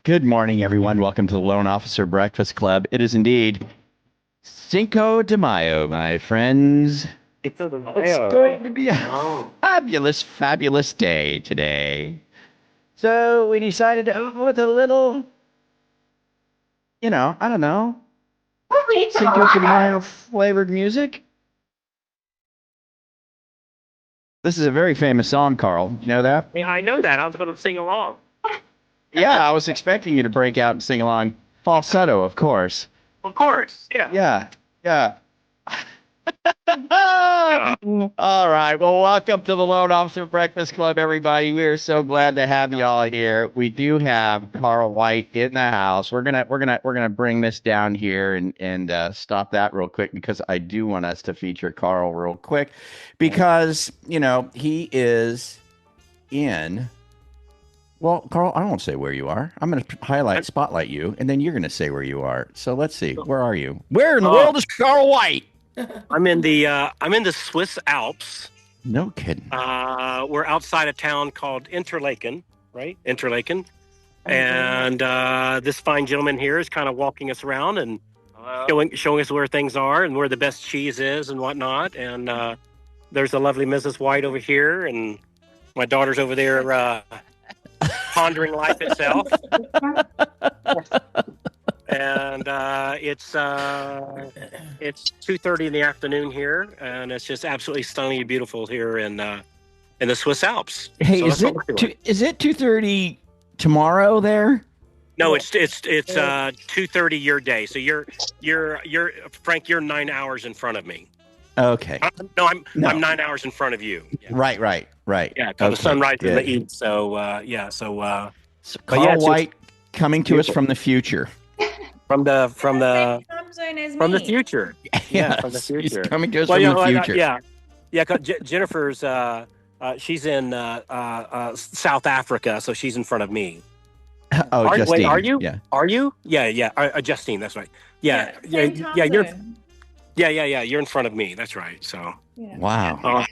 Good morning, everyone. Welcome to the Loan Officer Breakfast Club. It is indeed Cinco de Mayo, my friends. It's going to be a fabulous day today. So we decided to open with a little, I don't know, Cinco de Mayo flavored music. This is a very famous song, Carl. You know that? Yeah, I know that. I was going to sing along. Yeah, I was expecting you to break out and sing along. Falsetto, of course. Of course, yeah. Yeah. All right. Well, welcome to the Loan Officer Breakfast Club, everybody. We are so glad to have you all here. We do have Carl White in the house. We're gonna bring this down here and stop that real quick because I do want us to feature Carl real quick because he is in. Well, Carl, I won't say where you are. I'm going to spotlight you, and then you're going to say where you are. So let's see. Where are you? Where in the world is Carl White? I'm in the Swiss Alps. No kidding. We're outside a town called Interlaken, right? Interlaken. And this fine gentleman here is kind of walking us around and showing us where things are and where the best cheese is and whatnot. And there's the lovely Mrs. White over here, and my daughter's over there pondering life itself. And it's 2:30 in the afternoon here, and it's just absolutely stunningly beautiful here in the Swiss Alps. Hey, so is it 2:30 tomorrow there? No, it's 2:30 your day. So you're Frank, you're 9 hours in front of me. Okay. I'm 9 hours in front of you. Yeah. Right. Yeah, because the sun rises in the east. So So Carl White coming to us from the future. From the future. Yeah, from the future. He's coming to us from the future. Yeah. Cause Jennifer's she's in South Africa, so she's in front of me. Oh, Justine. Wait, are you? Yeah. Are you? Yeah. Justine, that's right. Yeah. You're in front of me. That's right. So. Yeah. Wow. All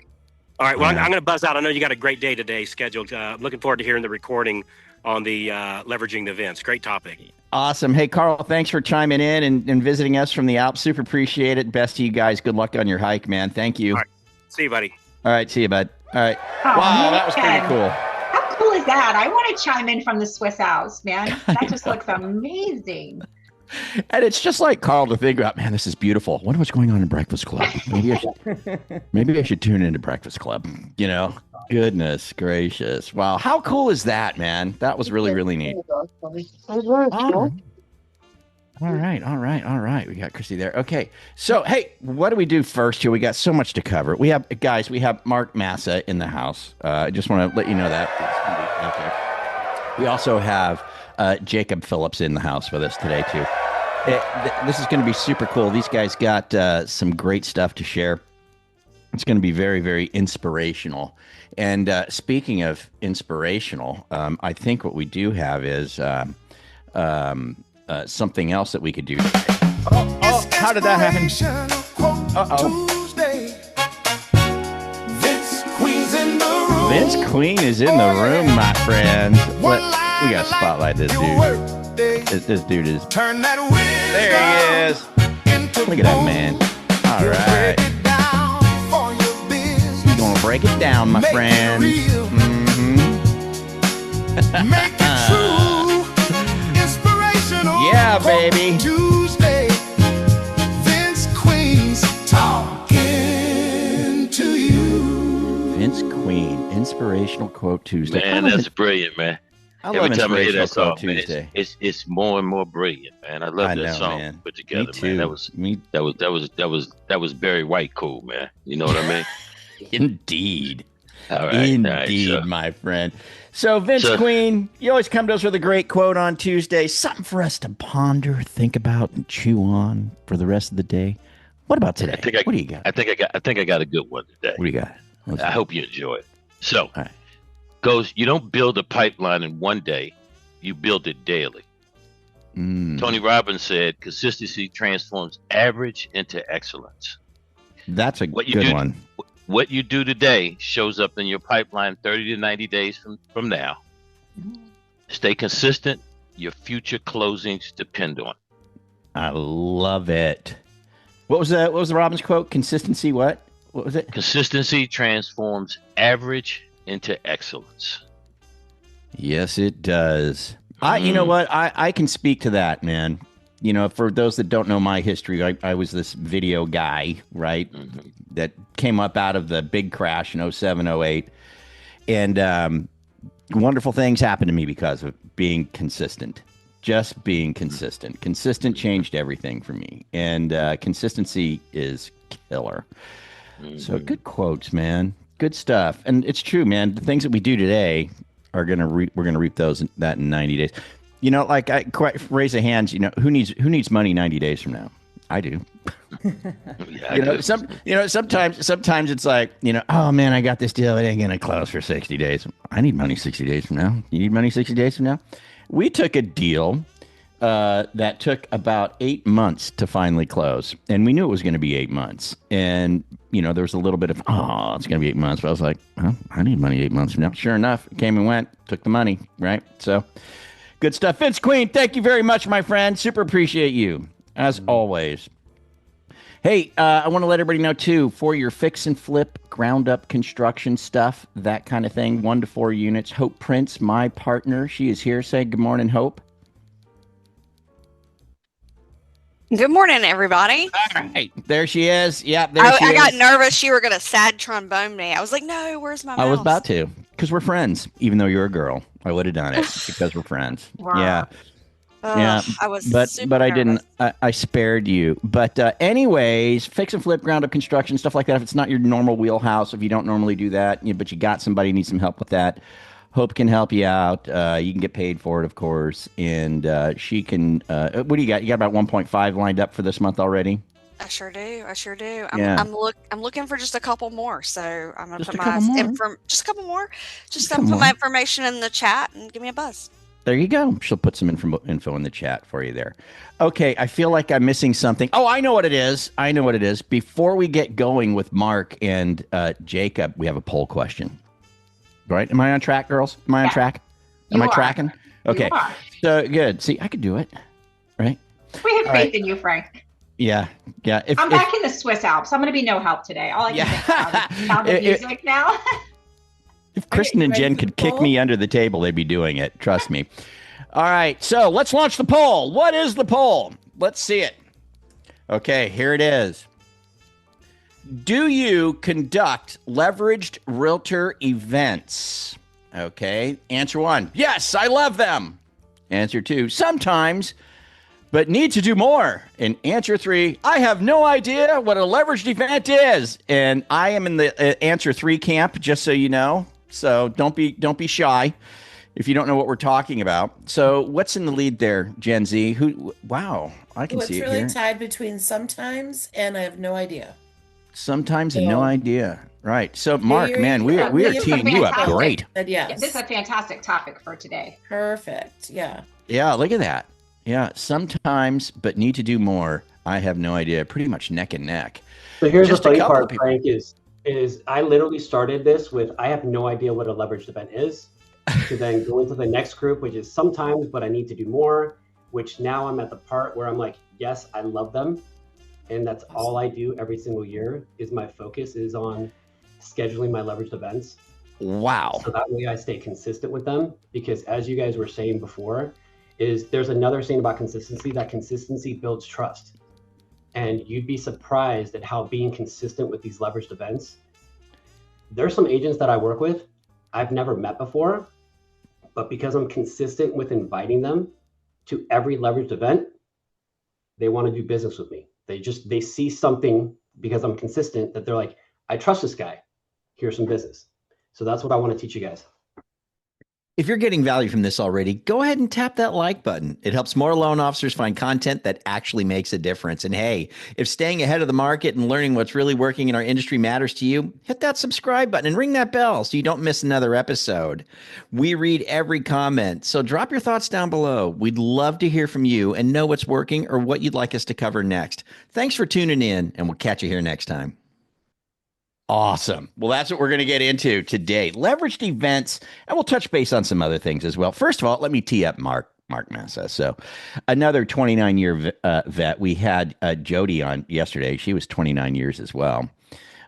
right. Well, I'm going to buzz out. I know you got a great day today scheduled. Looking forward to hearing the recording on the leveraging the events. Great topic. Awesome. Hey, Carl, thanks for chiming in and visiting us from the Alps. Super appreciate it. Best to you guys. Good luck on your hike, man. Thank you. All right. See you, buddy. All right. See you, bud. All right. Oh, wow, man. That was pretty cool. How cool is that? I want to chime in from the Swiss Alps, man. That just looks amazing. And it's just like Carl to think about, man, this is beautiful. I wonder what's going on in Breakfast Club. Maybe I should tune into Breakfast Club. Goodness gracious. Wow. How cool is that, man? That was really, really neat. All right. We got Christy there. Okay. So, hey, what do we do first here? We got so much to cover. We have Mark Massa in the house. I just want to let you know that. Okay. We also have Jacob Phillips in the house with us today, too. This is going to be super cool. These guys got some great stuff to share. It's going to be very, very inspirational. And speaking of inspirational, I think what we do have is something else that we could do today. Oh, how did that happen? Uh-oh. Vince Queen is in the room, my friend. We got to spotlight this dude. This dude is... There he is. Look at that man. All right. He's going to break it down, my friend. Make it true. Inspirational. Yeah, baby. Tuesday. Vince Queen's talking to you. Vince Queen, Inspirational Quote Tuesday. Man, that's brilliant, man. Every time I hear that song, Tuesday. It's more and more brilliant, man. I love that song man. Put together, Me too. man. That was Barry White cool, man. You know what I mean? Indeed. All right, Indeed, my friend. So, Vince Queen, you always come to us with a great quote on Tuesday, something for us to ponder, think about, and chew on for the rest of the day. What about today? What do you got? I think I got a good one today. What do you got? I hope you enjoy it. So, goes, you don't build a pipeline in one day, you build it daily. Tony Robbins said, consistency transforms average into excellence. That's a good one. What you do today shows up in your pipeline 30 to 90 days from now. Stay consistent, your future closings depend on. I love it. What was the Robbins quote? Consistency. What was it? Consistency transforms average into excellence. Yes, it does. You know what? I can speak to that, man. You know, for those that don't know my history, I was this video guy, right? Mm-hmm. That came up out of the big crash in 07, 08. And wonderful things happened to me because of being consistent. Just being consistent. Consistent changed everything for me. And consistency is killer. Mm-hmm. So good quotes, man. Good stuff. And it's true, man. The things that we do today are we're gonna reap that in 90 days. You know, like raise of hands. You know, who needs money 90 days from now? I do. Yeah, sometimes it's like, you know, oh man, I got this deal. It ain't gonna close for 60 days. I need money 60 days from now. You need money 60 days from now. We took a deal that took about 8 months to finally close, and we knew it was going to be 8 months. And you know, there was a little bit of, oh, it's going to be 8 months. But I was like, well, I need money 8 months from now. Sure enough, it came and went. Took the money, right? So. Good stuff. Vince Queen, thank you very much, my friend. Super appreciate you, as always. Hey, I want to let everybody know, too, for your fix and flip, ground-up construction stuff, that kind of thing, 1 to 4 units. Hope Prince, my partner, she is here. Say good morning, Hope. Good morning, everybody. All right. There she is. Yeah, there she is. I got nervous you were going to sad trombone me. I was like, no, where's my mouse? I was about to, because we're friends, even though you're a girl. I would have done it because we're friends. Wow. Yeah. Yeah, I was but I didn't. I spared you. But anyways, fix and flip, ground up construction, stuff like that. If it's not your normal wheelhouse, if you don't normally do that, but you got somebody needs some help with that, Hope can help you out. You can get paid for it, of course, and she can. What do you got? You got about 1.5 lined up for this month already. I sure do. Yeah. I'm looking for just a couple more, so I'm gonna Just put a couple more? just a couple more. Just Come put on. my information in the chat and give me a buzz. There you go. She'll put some info in the chat for you there. Okay, I feel like I'm missing something. Oh, I know what it is. Before we get going with Mark and Jacob, we have a poll question. Right? Am I on track, girls? Am I on track? Am I tracking? Okay. So good. See, I could do it. Right? We have faith in you, Frank. Yeah. I'm back in the Swiss Alps. I'm going to be no help today. All I can think about is sound of music now. If Kristen and Jen could kick me under the table, they'd be doing it. Trust me. All right. So let's launch the poll. What is the poll? Let's see it. Okay. Here it is. Do you conduct leveraged realtor events? Okay. Answer 1. Yes, I love them. Answer 2. Sometimes, but need to do more. And answer 3, I have no idea what a leveraged event is. And I am in the answer 3 camp, just so you know. So don't be shy if you don't know what we're talking about. So what's in the lead there, Gen Z? Wow, I can see it really here. tied between sometimes and I have no idea. Sometimes and no idea. Right. So Mark, man, we are teeing you up great. Yes. Yeah, this is a fantastic topic for today. Perfect. Yeah. Yeah, look at that. Yeah, sometimes, but need to do more. I have no idea. Pretty much neck and neck. So here's Just the a funny couple part, people. Frank, is I literally started this with I have no idea what a leveraged event is, to then go into the next group, which is sometimes, but I need to do more, which now I'm at the part where I'm like, yes, I love them. And that's all I do every single year is my focus is on scheduling my leveraged events. Wow. So that way I stay consistent with them, because as you guys were saying before, there's another saying about consistency, that consistency builds trust. And you'd be surprised at how being consistent with these leveraged events, there's some agents that I work with I've never met before, but because I'm consistent with inviting them to every leveraged event, they want to do business with me. They see something because I'm consistent that they're like, I trust this guy. Here's some business. So that's what I want to teach you guys. If you're getting value from this already, go ahead and tap that like button. It helps more loan officers find content that actually makes a difference. And hey, if staying ahead of the market and learning what's really working in our industry matters to you, hit that subscribe button and ring that bell so you don't miss another episode. We read every comment, so drop your thoughts down below. We'd love to hear from you and know what's working or what you'd like us to cover next. Thanks for tuning in, and we'll catch you here next time. Awesome. Well, that's what we're going to get into today. Leveraged events, and we'll touch base on some other things as well. First of all, let me tee up Mark. Mark Massa. So another 29-year vet. We had Jody on yesterday. She was 29 years as well.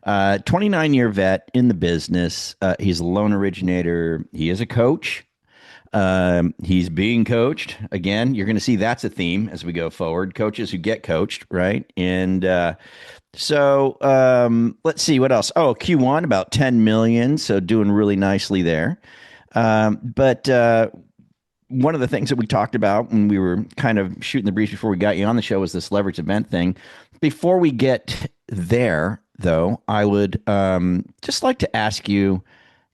29-year vet in the business. He's a loan originator. He is a coach. He's being coached. Again, you're going to see that's a theme as we go forward. Coaches who get coached, right? And let's see what else. Oh, Q1 about 10 million. So doing really nicely there. But one of the things that we talked about when we were kind of shooting the breeze before we got you on the show was this leverage event thing. Before we get there, though, I would just like to ask you,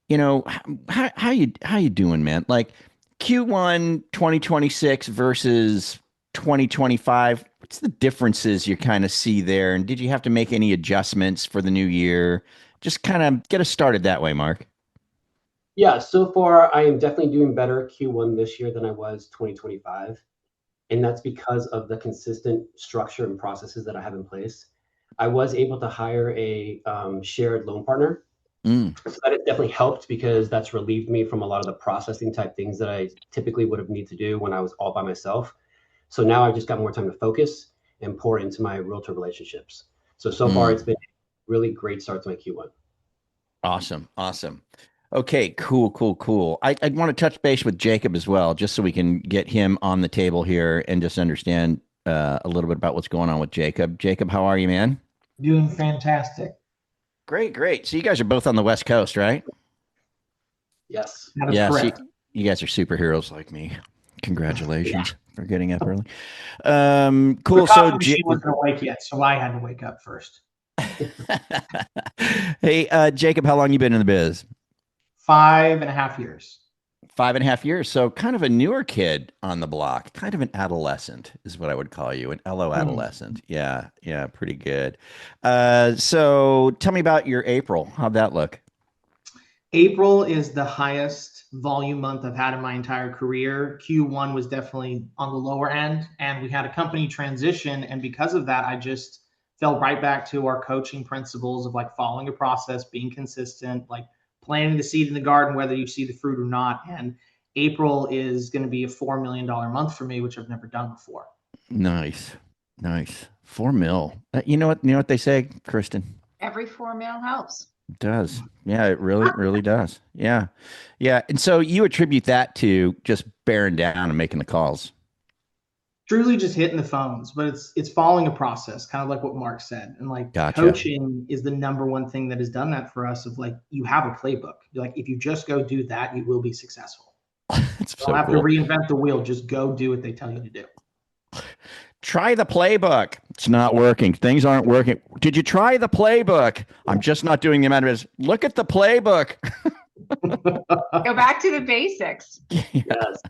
how you doing, man? Like Q1 2026 versus 2025. What's the differences you kind of see there? And did you have to make any adjustments for the new year? Just kind of get us started that way, Mark. Yeah, so far I am definitely doing better Q1 this year than I was 2025. And that's because of the consistent structure and processes that I have in place. I was able to hire a shared loan partner. So that has definitely helped because that's relieved me from a lot of the processing type things that I typically would have needed to do when I was all by myself. So now I've just got more time to focus and pour into my realtor relationships. So far it's been a really great start to my Q1. Awesome. Okay, cool. I want to touch base with Jacob as well, just so we can get him on the table here and just understand a little bit about what's going on with Jacob. Jacob, how are you, man? Doing fantastic. Great. So you guys are both on the West Coast, right? Yes. That is correct. So you guys are superheroes like me. Congratulations for getting up early. Cool. So she wasn't awake yet, so I had to wake up first. Hey, Jacob, how long you been in the biz? 5.5 years. 5.5 years. So kind of a newer kid on the block, kind of an adolescent is what I would call you, an LO adolescent. Yeah, pretty good. So tell me about your April. How'd that look? April is the highest volume month I've had in my entire career. Q1 was definitely on the lower end, and we had a company transition. And because of that, I just fell right back to our coaching principles of like following a process, being consistent, like planting the seed in the garden, whether you see the fruit or not. And April is going to be a $4 million month for me, which I've never done before. Nice. $4 million. You know what they say, Kristen? Every $4 million helps. It does. Yeah, it really does. Yeah. And so you attribute that to just bearing down and making the calls. Truly just hitting the phones, but it's following a process, kind of like what Mark said. And like coaching is the number one thing that has done that for us, of like, you have a playbook. Like if you just go do that, you will be successful. It's you don't have to reinvent the wheel. Just go do what they tell you to do. Try the playbook. It's not working. Things aren't working. Did you try the playbook? I'm just not doing the amount of it. Look at the playbook. Go back to the basics. Yes.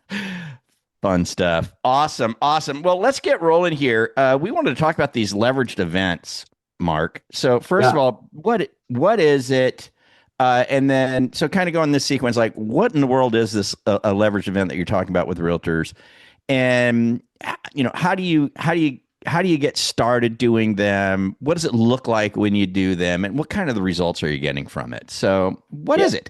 Fun stuff. Awesome. Well, let's get rolling here. We wanted to talk about these leveraged events, Mark. So first of all, what is it? And then, so kind of go in this sequence, like what in the world is this a leveraged event that you're talking about with realtors? And how do you get started doing them? What does it look like when you do them? And what kind of the results are you getting from it? So what is it?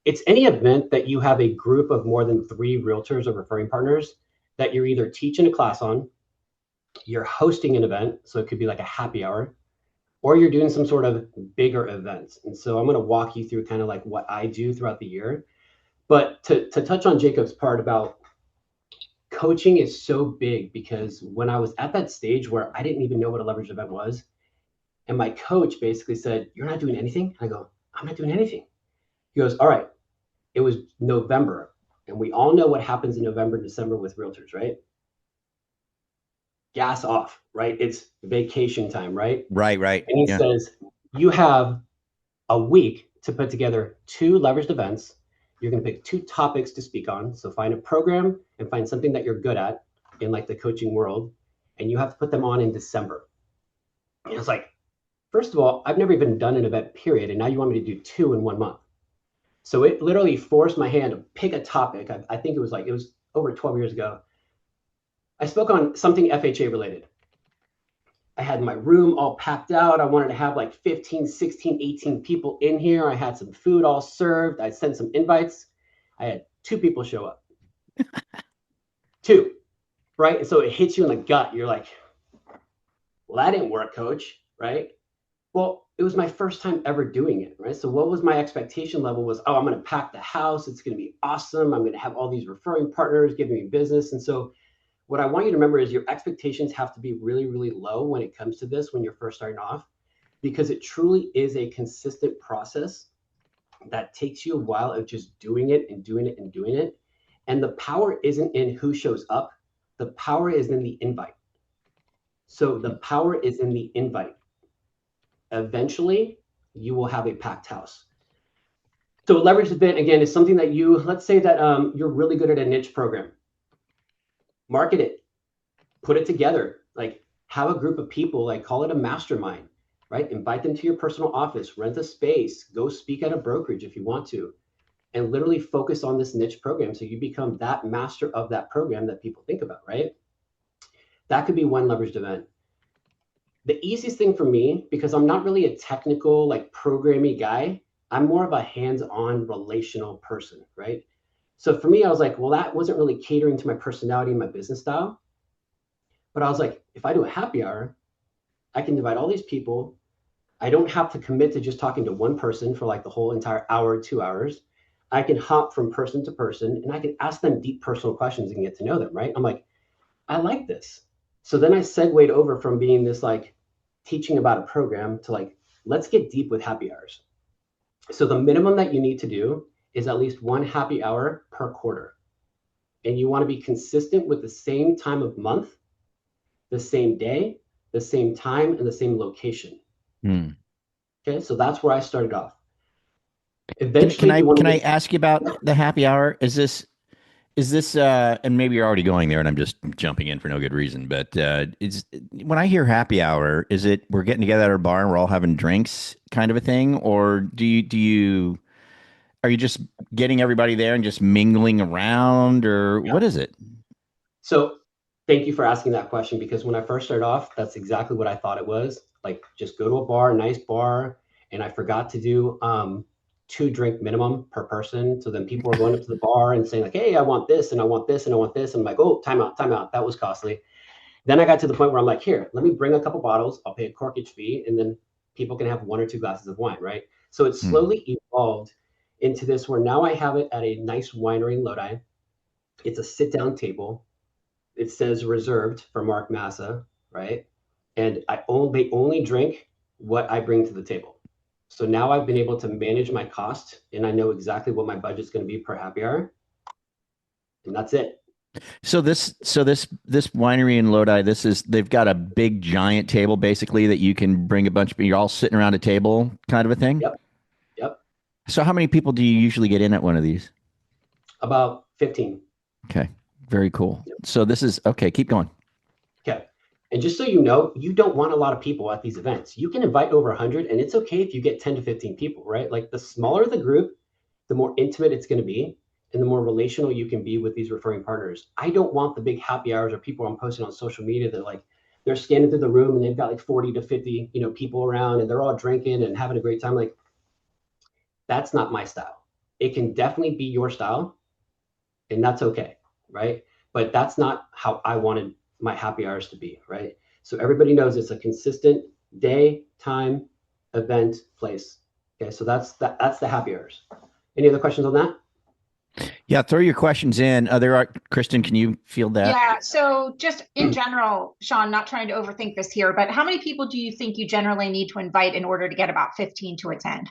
It's any event that you have a group of more than 3 realtors or referring partners that you're either teaching a class on, you're hosting an event, so it could be like a happy hour, or you're doing some sort of bigger event. And so I'm going to walk you through kind of like what I do throughout the year. But to touch on Jacob's part about coaching is so big, because when I was at that stage where I didn't even know what a leveraged event was, and my coach basically said, "You're not doing anything?" I go, "I'm not doing anything." He goes, "All right." It was November, and we all know what happens in November, December with realtors, right? Gas off, right? It's vacation time, right? Right. And he says, you have a week to put together 2 leveraged events. You're going to pick 2 topics to speak on. So find a program and find something that you're good at in like the coaching world, and you have to put them on in December. And I was like, first of all, I've never even done an event, period. And now you want me to do 2 in 1 month. So it literally forced my hand to pick a topic. I think it was over 12 years ago. I spoke on something FHA related. I had my room all packed out. I wanted to have like 15, 16, 18 people in here. I had some food all served. I sent some invites. I had 2 people show up. 2, right? And so it hits you in the gut. You're like, well, that didn't work, coach, right? Well, it was my first time ever doing it, right? So what was my expectation level was, oh, I'm going to pack the house. It's going to be awesome. I'm going to have all these referring partners giving me business. And so what I want you to remember is your expectations have to be really, really low when it comes to this, when you're first starting off, because it truly is a consistent process that takes you a while of just doing it and doing it and doing it. And the power isn't in who shows up. The power is in the invite. So the power is in the invite. Eventually, you will have a packed house. So a leveraged event, again, is something that you, let's say that you're really good at a niche program. Market it, put it together, like have a group of people, like call it a mastermind, right? Invite them to your personal office, rent a space, go speak at a brokerage if you want to, and literally focus on this niche program so you become that master of that program that people think about, right? That could be one leveraged event. The easiest thing for me, because I'm not really a technical, like programmy guy, I'm more of a hands-on relational person, right? So for me, I was like, well, that wasn't really catering to my personality and my business style. But I was like, if I do a happy hour, I can invite all these people. I don't have to commit to just talking to one person for like the whole entire hour, 2 hours. I can hop from person to person and I can ask them deep personal questions and get to know them, right? I'm like, I like this. So then I segued over from being this like teaching about a program to like, let's get deep with happy hours. So the minimum that you need to do is at least one happy hour per quarter. And you want to be consistent with the same time of month, the same day, the same time, and the same location. Okay, so that's where I started off. Eventually, can I ask you about the happy hour? Is this and maybe you're already going there and I'm just jumping in for no good reason, but it's when I hear happy hour, is it we're getting together at a bar and we're all having drinks kind of a thing, or are you just getting everybody there and just mingling around, or what is it? So thank you for asking that question, because when I first started off, that's exactly what I thought it was. Like, just go to a bar, nice bar, and I forgot to do 2 drink minimum per person. So then people were going up to the bar and saying like, hey, I want this and I want this and I want this. And I'm like, oh, time out. That was costly. Then I got to the point where I'm like, here, let me bring a couple bottles. I'll pay a corkage fee, and then people can have 1 or 2 glasses of wine, right? So it slowly evolved into this where now I have it at a nice winery in Lodi. It's a sit-down table. It says reserved for Mark Massa, right? And they only drink what I bring to the table. So now I've been able to manage my cost, and I know exactly what my budget's going to be per happy hour, and that's it. So this winery in Lodi, they've got a big giant table basically that you can bring a bunch of, you're all sitting around a table kind of a thing. Yep. So how many people do you usually get in at one of these? About 15. Okay. Very cool. Yep. So this is okay. Keep going. Okay. And just so you know, you don't want a lot of people at these events. You can invite over 100, and it's okay if you get 10 to 15 people, right? Like, the smaller the group, the more intimate it's going to be, and the more relational you can be with these referring partners. I don't want the big happy hours or people I'm posting on social media that like they're scanning through the room and they've got like 40 to 50, people around and they're all drinking and having a great time. Like, that's not my style. It can definitely be your style, and that's okay, right? But that's not how I wanted my happy hours to be, right? So everybody knows it's a consistent day, time, event, place. Okay, so that's the happy hours. Any other questions on that? Yeah, throw your questions in. Kristen, can you field that? Yeah, so just in general, Sean, not trying to overthink this here, but how many people do you think you generally need to invite in order to get about 15 to attend?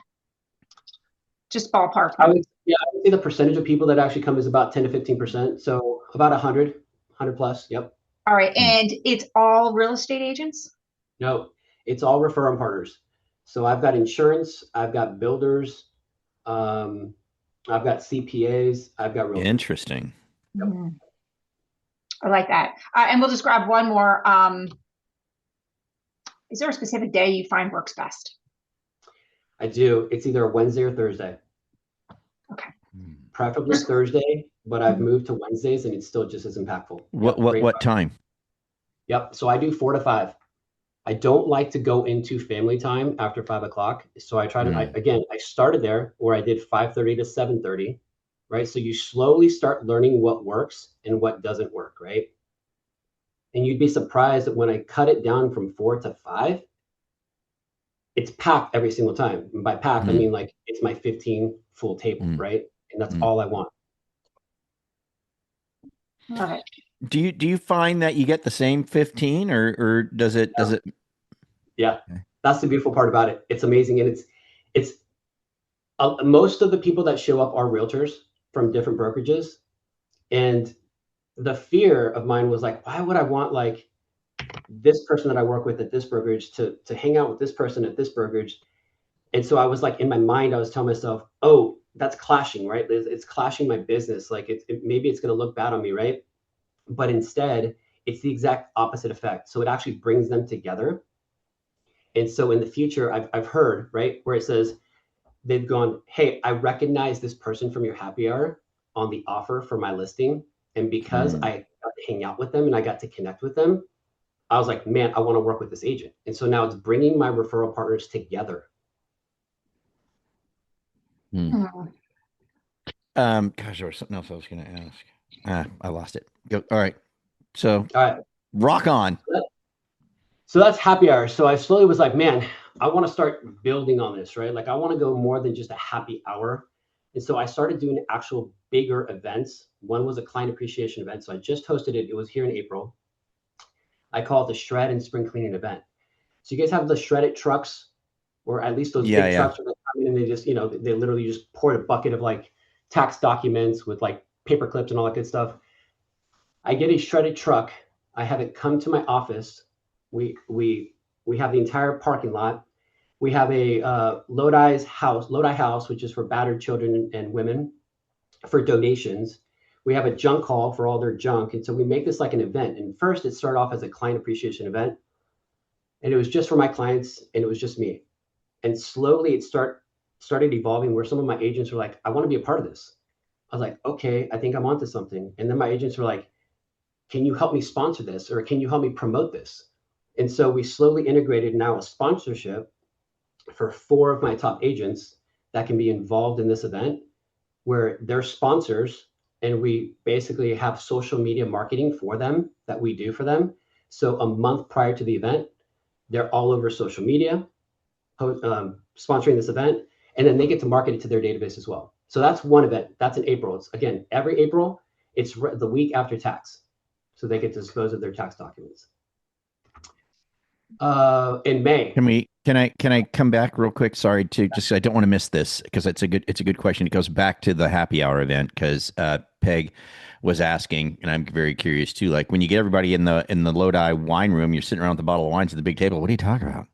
Just ballpark. I would say the percentage of people that actually come is about 10 to 15%. So about 100 plus. Yep. All right. And it's all real estate agents? No, it's all referral partners. So I've got insurance, I've got builders, I've got CPAs, I've got realtors. Interesting. Yep. I like that. And we'll just grab one more. Is there a specific day you find works best? I do. It's either a Wednesday or Thursday. Okay. Preferably Thursday, but I've moved to Wednesdays and it's still just as impactful. What time? Yep. So I do 4 to 5. I don't like to go into family time after 5 o'clock. So I try to, I started there where I did 5:30 to 7:30, right? So you slowly start learning what works and what doesn't work, right? And you'd be surprised that when I cut it down from 4 to 5, it's packed every single time. And by packed, I mean like it's my 15 full table, right? And that's all I want. Love it. Do you find that you get the same 15 or does it Yeah, that's the beautiful part about it. It's amazing. And it's most of the people that show up are realtors from different brokerages. And the fear of mine was like, why would I want like this person that I work with at this brokerage to hang out with this person at this brokerage? And so I was like, in my mind, I was telling myself, oh, that's clashing, right? It's clashing my business. Like maybe it's going to look bad on me, right? But instead, it's the exact opposite effect. So it actually brings them together. And so in the future, I've heard, right, where it says they've gone, hey, I recognize this person from your happy hour on the offer for my listing. And because I got to hang out with them and I got to connect with them, I was like, man, I want to work with this agent. And so now it's bringing my referral partners together. Gosh, there was something else I was going to ask. I lost it. Go. All right. So, all right, rock on. So that's happy hour. So I slowly was like, man, I want to start building on this, right? Like I want to go more than just a happy hour. And so I started doing actual bigger events. One was a client appreciation event. So I just hosted it. It was here in April. I call it the shred and spring cleaning event. So you guys have the shredded trucks, or at least those big trucks where they come in and they just, they literally just poured a bucket of like tax documents with like paper clips and all that good stuff. I get a shredded truck. I have it come to my office. We have the entire parking lot. We have a Lodi house, which is for battered children and women for donations. We have a junk hall for all their junk. And so we make this like an event. And first it started off as a client appreciation event. And it was just for my clients and it was just me. And slowly it started evolving where some of my agents were like, I want to be a part of this. I was like, okay, I think I'm onto something. And then my agents were like, can you help me sponsor this? Or can you help me promote this? And so we slowly integrated now a sponsorship for 4 of my top agents that can be involved in this event where they're sponsors and we basically have social media marketing for them that we do for them. So a month prior to the event, they're all over social media, sponsoring this event, and then they get to market it to their database as well. So that's one event. That's in April. It's again, every April, it's the week after tax. So they get to dispose of their tax documents. In May. Can I come back real quick? Sorry to just, I don't want to miss this because it's a good question. It goes back to the happy hour event because Peg was asking, and I'm very curious too. Like when you get everybody in the Lodi wine room, you're sitting around with the bottle of wines at the big table. What do you talk about?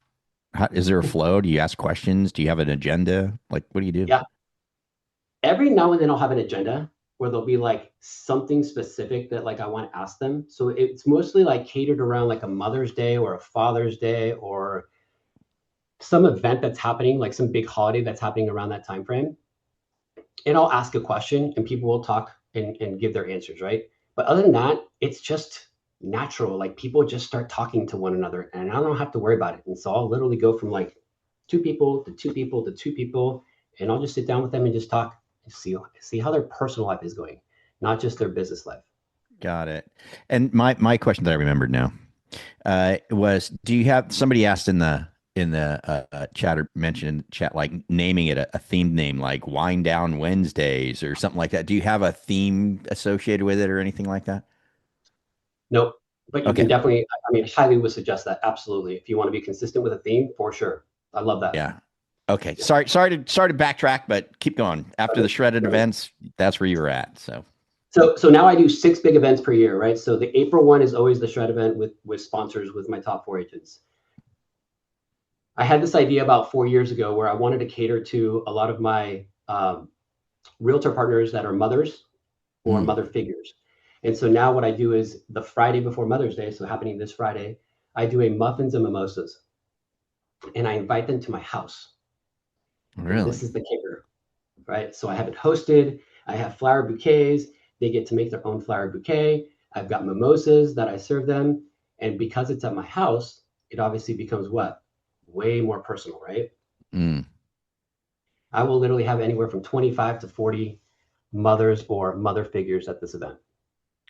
Is there a flow? Do you ask questions? Do you have an agenda? Like, what do you do? Yeah. Every now and then I'll have an agenda where there'll be like something specific that like I want to ask them. So it's mostly like catered around like a Mother's Day or a Father's Day or some event that's happening, like some big holiday that's happening around that time frame. And I'll ask a question and people will talk and give their answers, right? But other than that, it's just natural. Like people just start talking to one another and I don't have to worry about it. And so I'll literally go from like 2 people to 2 people to 2 people, and I'll just sit down with them and just talk and see how their personal life is going, not just their business life. Got it. And my question that I remembered now was, do you have, somebody asked in the chat or mentioned in the chat, like naming it a themed name like Wind Down Wednesdays or something like that. Do you have a theme associated with it or anything like that? Nope. But you can definitely, I mean, highly would suggest that. Absolutely. If you want to be consistent with a theme, for sure. I love that. Yeah. Okay. Yeah. Sorry to backtrack, but keep going. After the shredded events, that's where you were at. So now I do 6 big events per year, right? So the April one is always the shred event with sponsors with my top 4 agents. I had this idea about 4 years ago where I wanted to cater to a lot of my realtor partners that are mothers or mother figures. And so now what I do is the Friday before Mother's Day, so happening this Friday, I do a muffins and mimosas. And I invite them to my house. Really? And this is the kicker, right? So I have it hosted. I have flower bouquets. They get to make their own flower bouquet. I've got mimosas that I serve them. And because it's at my house, it obviously becomes what? Way more personal, right? I will literally have anywhere from 25 to 40 mothers or mother figures at this event.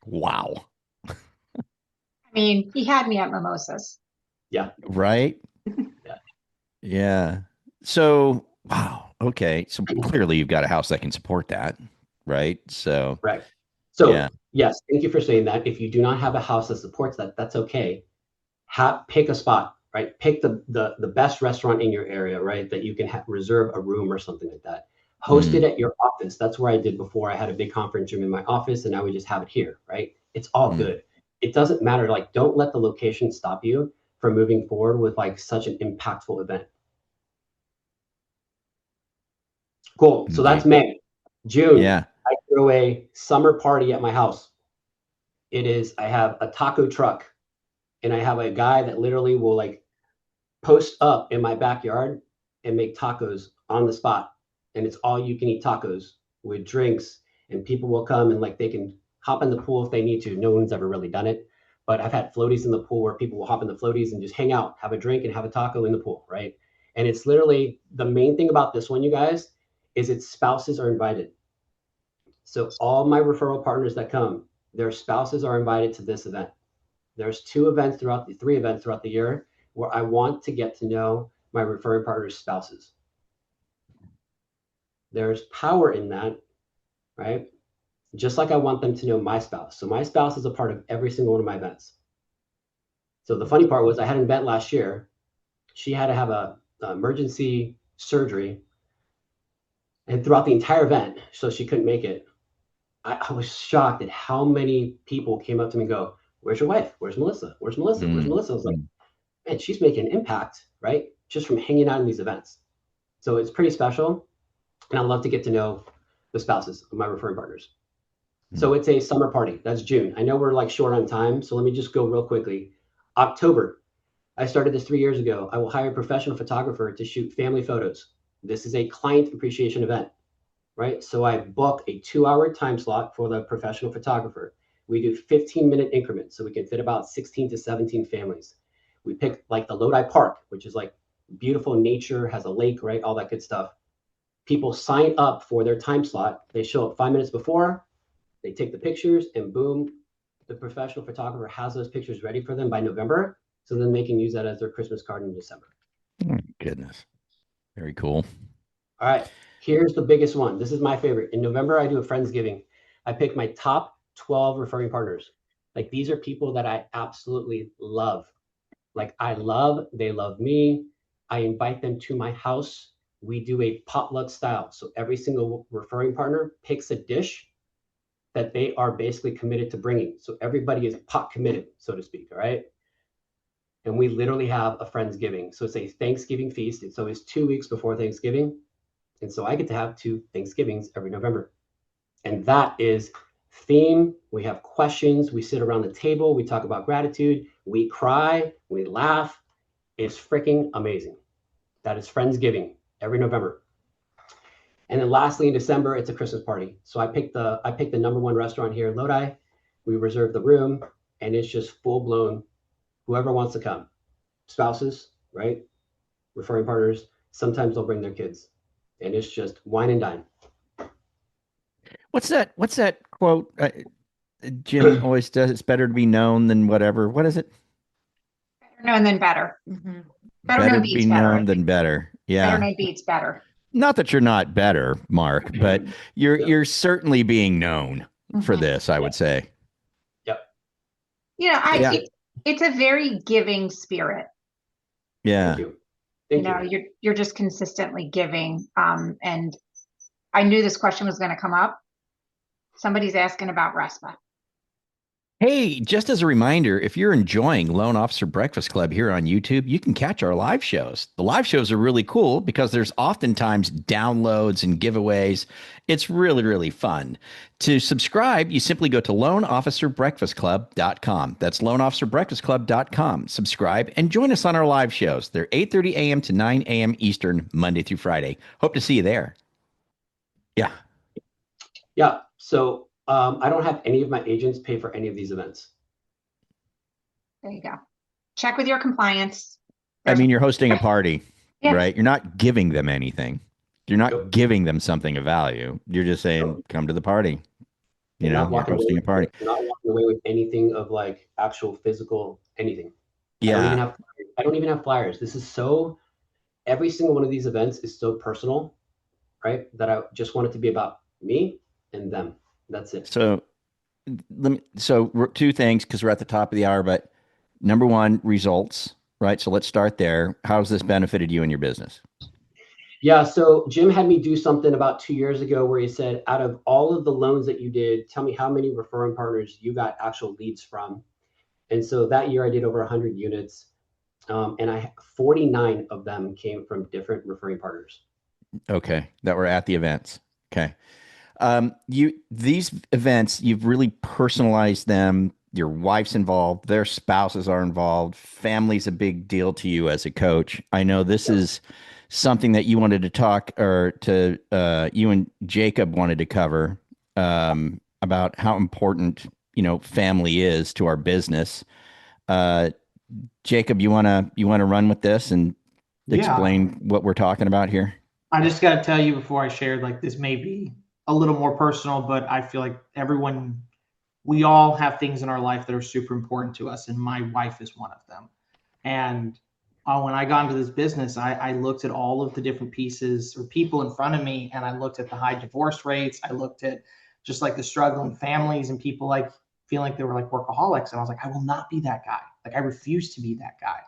Wow. I mean, he had me at mimosas. Yeah. Right? Yeah. Yeah. So, wow. Okay. So clearly you've got a house that can support that, right? So, Right. So, yeah. yes, thank you for saying that. If you do not have a house that supports that, that's okay. Pick a spot, right? Pick the best restaurant in your area, right? That you can reserve a room or something like that. Host it at your office. That's where I did before. I had a big conference room in my office, and now we just have it here, right? It's all good. It doesn't matter. Like, don't let the location stop you from moving forward with like such an impactful event. Cool. So that's May. June, Yeah. I throw a summer party at my house. I have a taco truck, and I have a guy that literally will like post up in my backyard and make tacos on the spot. And it's all you can eat tacos with drinks, and people will come and like they can hop in the pool if they need to. No one's ever really done it, but I've had floaties in the pool where people will hop in the floaties and just hang out, have a drink, and have a taco in the pool, right? And it's literally the main thing about this one, you guys, is its spouses are invited. So all my referral partners that come, their spouses are invited to this event. There's three events throughout the year where I want to get to know my referring partners' spouses. There's power in that, right? Just like I want them to know my spouse. So my spouse is a part of every single one of my events. So the funny part was I had an event last year. She had to have a emergency surgery, and throughout the entire event, so she couldn't make it. I was shocked at how many people came up to me and go, "Where's your wife? Where's Melissa? Where's Melissa? Where's Melissa?" I was like, man, she's making an impact, right? Just from hanging out in these events. So it's pretty special. And I love to get to know the spouses of my referring partners. So it's a summer party. That's June. I know we're like short on time, so let me just go real quickly. October, I started this 3 years ago. I will hire a professional photographer to shoot family photos. This is a client appreciation event, right? So I book a 2-hour time slot for the professional photographer. We do 15-minute increments, so we can fit about 16 to 17 families. We pick like the Lodi Park, which is like beautiful nature, has a lake, right? All that good stuff. People sign up for their time slot. They show up 5 minutes before, they take the pictures, and boom, the professional photographer has those pictures ready for them by November. So then they can use that as their Christmas card in December. Oh, goodness. Very cool. All right. Here's the biggest one. This is my favorite. In November, I do a Friendsgiving. I pick my top 12 referring partners. Like, these are people that I absolutely love. Like, they love me. I invite them to my house. We do a potluck style. So every single referring partner picks a dish that they are basically committed to bringing. So everybody is pot committed, so to speak. All right. And we literally have a Friendsgiving. So it's a Thanksgiving feast. It's always 2 weeks before Thanksgiving. And so I get to have 2 Thanksgivings every November. And that is theme. We have questions. We sit around the table. We talk about gratitude. We cry. We laugh. It's freaking amazing. That is Friendsgiving every November. And then lastly, in December, it's a Christmas party. So I picked the #1 restaurant here in Lodi. We reserve the room, and it's just full blown. Whoever wants to come, spouses, right? Referring partners. Sometimes they'll bring their kids, and it's just wine and dine. What's that quote? Jim always does. It's better to be known than whatever. What is it? Better known than better. Mm-hmm. Better known beats be better. known than better. Yeah. Better known beats better. Not that you're not better, Mark, but you're certainly being known for this, I would say. Yep. You know, it's a very giving spirit. Yeah. Thank you. Thank you. You're just consistently giving. And I knew this question was going to come up. Somebody's asking about RESPA. Hey, just as a reminder, if you're enjoying Loan Officer Breakfast Club here on YouTube, you can catch our live shows. The live shows are really cool because there's oftentimes downloads and giveaways. It's really, really fun. To subscribe, you simply go to loanofficerbreakfastclub.com. That's loanofficerbreakfastclub.com. Subscribe and join us on our live shows. They're 8:30 a.m. to 9 a.m. Eastern, Monday through Friday. Hope to see you there. Yeah. Yeah. So I don't have any of my agents pay for any of these events. There you go. Check with your compliance. I mean, you're hosting a party, Yeah. right? You're not giving them anything. You're not Nope. giving them something of value. You're just saying, Nope. come to the party. You're not You're walking hosting a party. not walking away with anything of like actual physical anything. Yeah. I don't even have flyers. This is so, every single one of these events is so personal, right? That I just want it to be about me and them. That's it. So two things, because we're at the top of the hour, but number one, results, right? So let's start there. How's this benefited you in your business? Yeah, so Jim had me do something about 2 years ago where he said, out of all of the loans that you did, tell me how many referring partners you got actual leads from. And so that year I did over 100 units, and 49 of them came from different referring partners. Okay, that were at the events. Okay. These events, you've really personalized them. Your wife's involved, their spouses are involved, family's a big deal to you as a coach. I know this is something that you wanted to talk, or to you and Jacob wanted to cover, about how important family is to our business. Jacob, you wanna run with this and explain what we're talking about here? I just got to tell you before I share, like, this may be a little more personal, but I feel like we all have things in our life that are super important to us, and my wife is one of them. And when I got into this business, I looked at all of the different pieces or people in front of me, and I looked at the high divorce rates. I looked at just like the struggling families and people like feeling like they were like workaholics. And I was like, I will not be that guy. Like, I refuse to be that guy.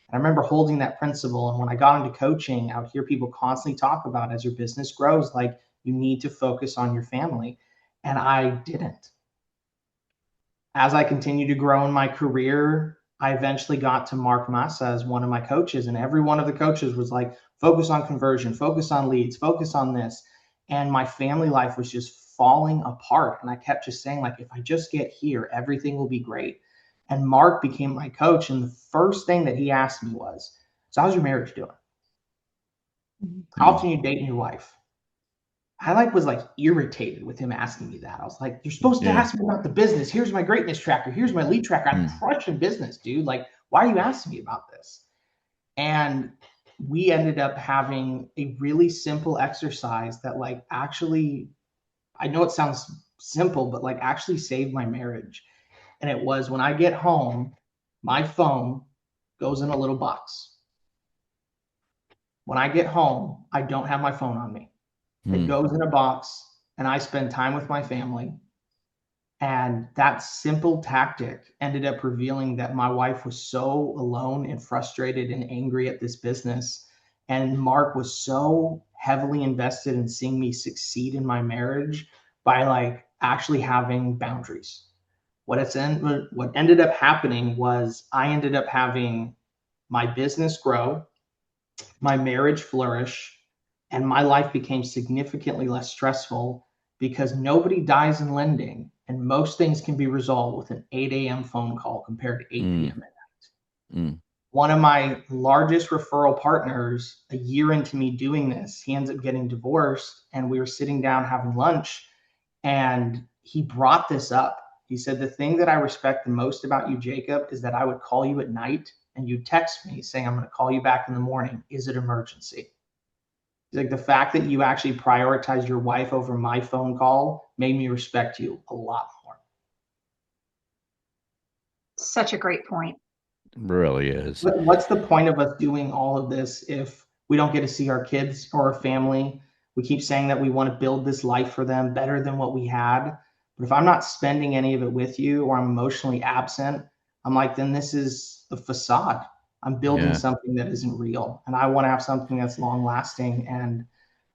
And I remember holding that principle. And when I got into coaching, I would hear people constantly talk about, as your business grows, like, you need to focus on your family. And I didn't. As I continued to grow in my career, I eventually got to Mark Massa as one of my coaches. And every one of the coaches was like, focus on conversion, focus on leads, focus on this. And my family life was just falling apart. And I kept just saying, like, if I just get here, everything will be great. And Mark became my coach. And the first thing that he asked me was, so how's your marriage doing? How often are you dating your wife? I was irritated with him asking me that. I was like, you're supposed to ask me about the business. Here's my greatness tracker. Here's my lead tracker. I'm crushing business, dude. Like, why are you asking me about this? And we ended up having a really simple exercise that, like, actually, I know it sounds simple, but like actually saved my marriage. And it was, when I get home, my phone goes in a little box. When I get home, I don't have my phone on me. It goes in a box, and I spend time with my family. And that simple tactic ended up revealing that my wife was so alone and frustrated and angry at this business. And Mark was so heavily invested in seeing me succeed in my marriage by, like, actually having boundaries. What ended up happening was I ended up having my business grow, my marriage flourish, and my life became significantly less stressful, because nobody dies in lending, and most things can be resolved with an 8 a.m. phone call compared to 8 p.m. at night. One of my largest referral partners, a year into me doing this, he ends up getting divorced, and we were sitting down having lunch, and he brought this up. He said, the thing that I respect the most about you, Jacob, is that I would call you at night and you text me saying, I'm going to call you back in the morning. Is it emergency? Like, the fact that you actually prioritized your wife over my phone call made me respect you a lot more. Such a great point. Really is. What's the point of us doing all of this if we don't get to see our kids or our family? We keep saying that we want to build this life for them better than what we had. But if I'm not spending any of it with you, or I'm emotionally absent, I'm like, then this is a facade. I'm building something that isn't real, and I want to have something that's long lasting. And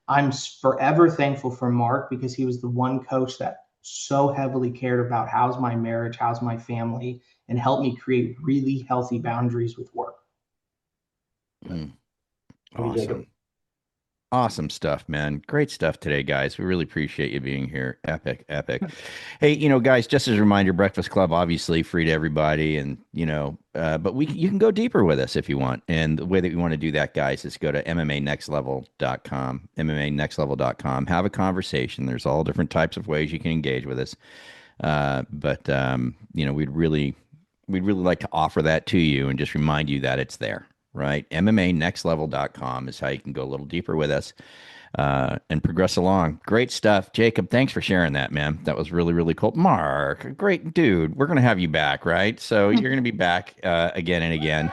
I'm forever thankful for Mark, because he was the one coach that so heavily cared about how's my marriage, how's my family, and helped me create really healthy boundaries with work. Awesome. Awesome stuff, man. Great stuff today, guys. We really appreciate you being here. Epic, epic. Hey, guys, just as a reminder, Breakfast Club, obviously free to everybody. And, but you can go deeper with us if you want. And the way that we want to do that, guys, is go to MMAnextlevel.com, MMAnextlevel.com. Have a conversation. There's all different types of ways you can engage with us. But we'd really like to offer that to you and just remind you that it's there. Right. MMAnextlevel.com is how you can go a little deeper with us. and progress along. Great stuff. Jacob, thanks for sharing that, man. That was really, really cool. Mark, great dude. We're going to have you back, right? So you're going to be back again and again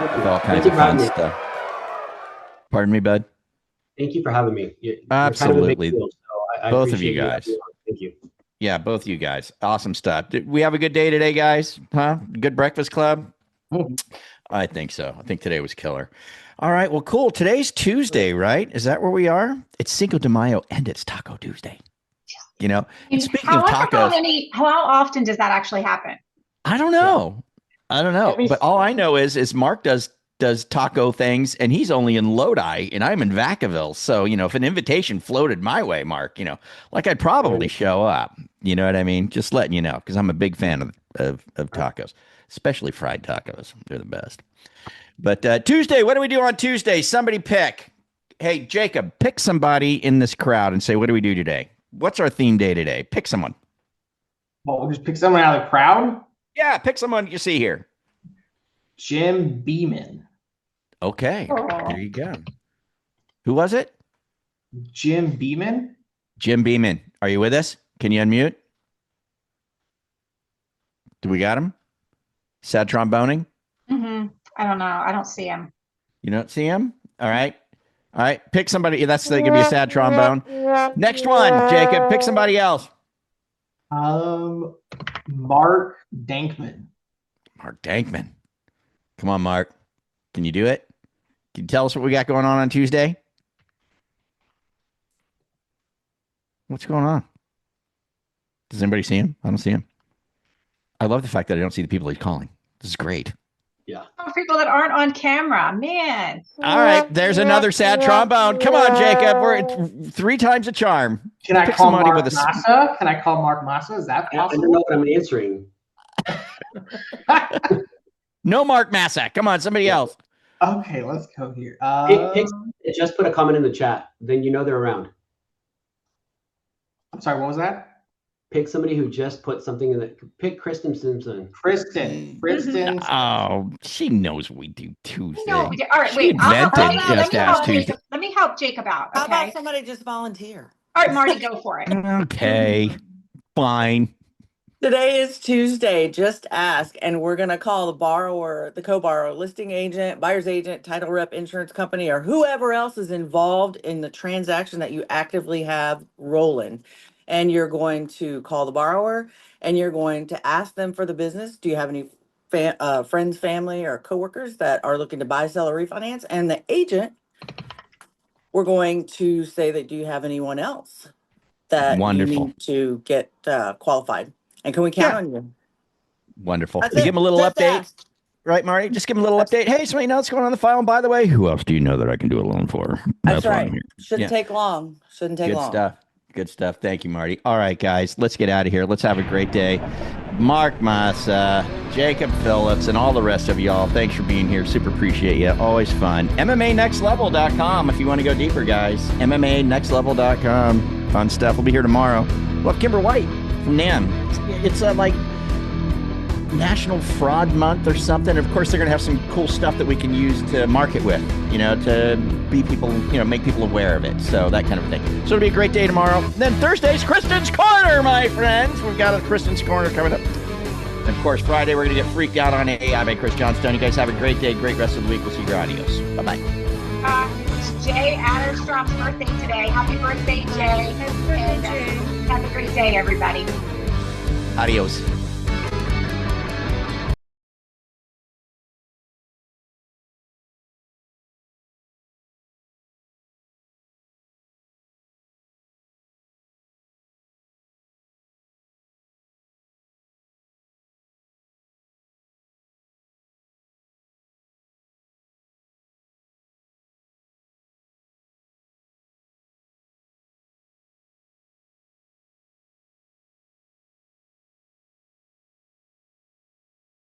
with all kinds of fun stuff. Pardon me, bud? Thank you for having me. You're Absolutely. Kind of a big deal, so I both of you appreciate guys. Thank you. Yeah, both of you guys. Awesome stuff. Did we have a good day today, guys? Huh? Good breakfast club? I think so. I think today was killer. All right. Well, cool. Today's Tuesday, right? Is that where we are? It's Cinco de Mayo and it's Taco Tuesday. You know, and speaking of tacos, how often does that actually happen? I don't know. But all I know is Mark does taco things, and he's only in Lodi, and I'm in Vacaville. So, you know, if an invitation floated my way, Mark, you know, like I'd probably show up. You know what I mean? Just letting you know, because I'm a big fan of tacos, especially fried tacos. They're the best. But Tuesday, what do we do on Tuesday? Somebody pick. Hey, Jacob, pick somebody in this crowd and say, what do we do today? What's our theme day today? Pick someone. Well, we'll just pick someone out of the crowd? Yeah, pick someone you see here. Jim Beeman. Okay, there you go. Who was it? Jim Beeman. Jim Beeman. Are you with us? Can you unmute? Do we got him? Sad tromboning? I don't know. I don't see him. You don't see him? All right. Pick somebody. That's going to be a sad trombone. Next one, Jacob. Pick somebody else. Mark Dankman. Mark Dankman. Come on, Mark. Can you do it? Can you tell us what we got going on Tuesday? What's going on? Does anybody see him? I don't see him. I love the fact that I don't see the people he's calling. This is great. Yeah. People that aren't on camera, man. All right, there's another sad trombone. Come on, Jacob. We're at 3 times a charm. Can I call Mark Massa? Can I call Mark Massa? Is that possible? I don't know what I'm answering. No Mark Massa. Come on, somebody else. Okay, let's go here. Just put a comment in the chat. Then you know they're around. I'm sorry, what was that? Pick somebody who just put something in the. Pick Kristen Simpson. Kristen. Oh, she knows we do Tuesday. No, we do. All right, wait. Let me help Jacob out. Okay? How about somebody just volunteer? All right, Marty, go for it. Okay, fine. Today is Tuesday. Just ask, and we're going to call the borrower, the co-borrower, listing agent, buyer's agent, title rep, insurance company, or whoever else is involved in the transaction that you actively have rolling. And you're going to call the borrower, and you're going to ask them for the business. Do you have any friends, family, or coworkers that are looking to buy, sell, or refinance? And the agent, we're going to say that, do you have anyone else that you need to get qualified? And can we count on you? Wonderful. You give them a little update. Right, Marty? Just give them a little update. Hey, somebody know what's going on in the file. And by the way, who else do you know that I can do a loan for? That's right. Shouldn't take long. Good stuff. Good stuff. Thank you, Marty. All right, guys, let's get out of here. Let's have a great day. Mark Massa, Jacob Phillips, and all the rest of y'all, thanks for being here. Super appreciate you. Always fun. MMAnextlevel.com if you want to go deeper, guys. MMAnextlevel.com. Fun stuff. We'll be here tomorrow. We'll have Kimber White from NAM. It's like National Fraud Month or something. Of course, they're going to have some cool stuff that we can use to market with, to be people, make people aware of it. So that kind of thing. So it'll be a great day tomorrow. Then Thursday's Kristen's Corner, my friends. We've got a Kristen's Corner coming up. And of course, Friday, we're going to get freaked out on AI by Chris Johnstone. You guys have a great day, great rest of the week. We'll see your adios. Bye-bye. It's Jay Adderstrom's birthday today. Happy birthday, Jay. Have a great day, everybody. Adios.